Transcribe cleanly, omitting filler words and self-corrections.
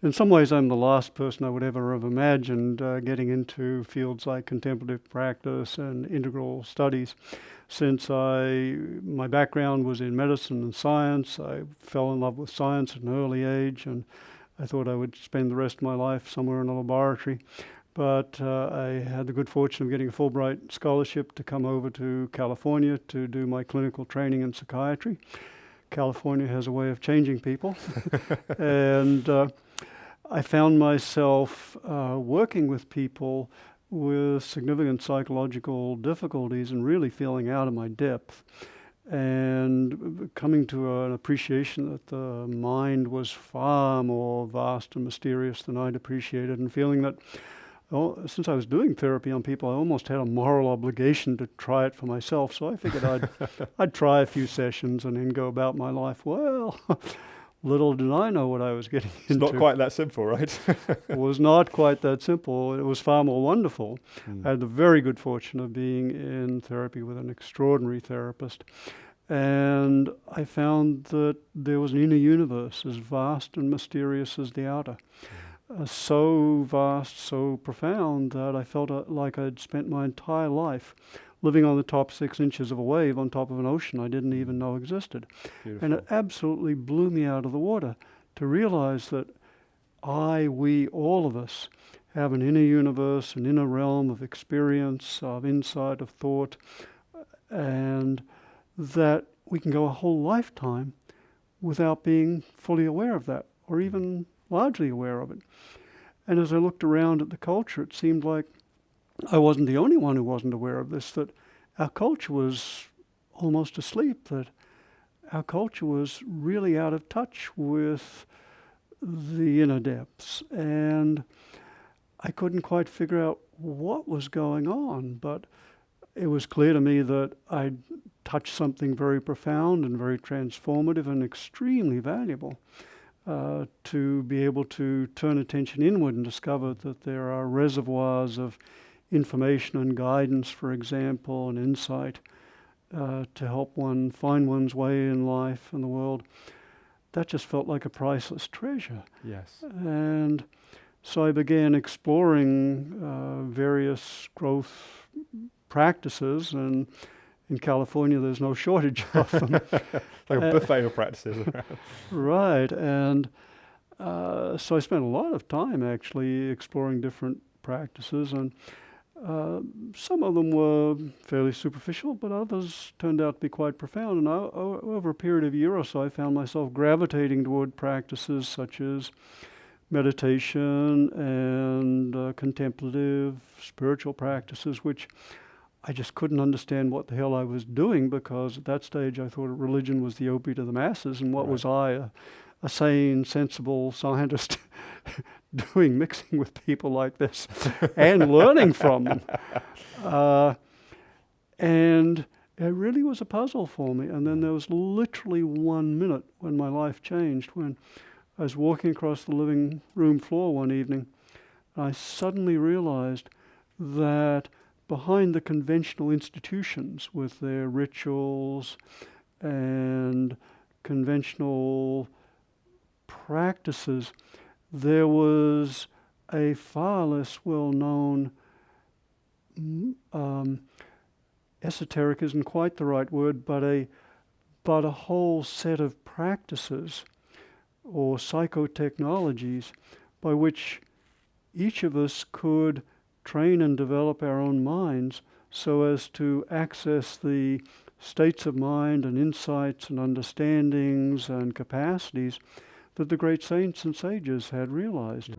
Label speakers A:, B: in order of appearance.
A: in some ways I'm the last person I would ever have imagined getting into fields like contemplative practice and integral studies. Since my background was in medicine and science, I fell in love with science at an early age, and I thought I would spend the rest of my life somewhere in a laboratory. But I had the good fortune of getting a Fulbright scholarship to come over to California to do my clinical training in psychiatry. California has a way of changing people. And I found myself working with people with significant psychological difficulties and really feeling out of my depth, and coming to an appreciation that the mind was far more vast and mysterious than I'd appreciated, and feeling that since I was doing therapy on people, I almost had a moral obligation to try it for myself. So I figured I'd try a few sessions and then go about my life. Well, little did I know what I was getting into.
B: It's not quite that simple, right?
A: It was not quite that simple. It was far more wonderful. I had the very good fortune of being in therapy with an extraordinary therapist. And I found that there was an inner universe as vast and mysterious as the outer. So vast, so profound that I felt like I'd spent my entire life living on the top 6 inches of a wave on top of an ocean I didn't even know existed.
B: Beautiful.
A: And it absolutely blew me out of the water to realize that we, all of us, have an inner universe, an inner realm of experience, of insight, of thought, and that we can go a whole lifetime without being fully aware of that, or even largely aware of it. And as I looked around at the culture, it seemed like I wasn't the only one who wasn't aware of this, that our culture was almost asleep, that our culture was really out of touch with the inner depths. And I couldn't quite figure out what was going on, but it was clear to me that I'd touched something very profound and very transformative and extremely valuable. To be able to turn attention inward and discover that there are reservoirs of information and guidance, for example, and insight to help one find one's way in life and the world. That just felt like a priceless treasure.
B: Yes.
A: And so I began exploring various growth practices, and in California, there's no shortage of them.
B: Like a buffet of practices.
A: Right. And so I spent a lot of time actually exploring different practices, and some of them were fairly superficial, but others turned out to be quite profound. And over a period of a year or so, I found myself gravitating toward practices such as meditation and contemplative spiritual practices, which I just couldn't understand what the hell I was doing, because at that stage I thought religion was the opiate of the masses, and what was I, a sane, sensible scientist, doing, mixing with people like this and learning from them. And it really was a puzzle for me. And then there was literally 1 minute when my life changed, when I was walking across the living room floor one evening, and I suddenly realized that behind the conventional institutions with their rituals and conventional practices, there was a far less well-known, esoteric isn't quite the right word, but a whole set of practices or psychotechnologies by which each of us could train and develop our own minds so as to access the states of mind and insights and understandings and capacities that the great saints and sages had realized.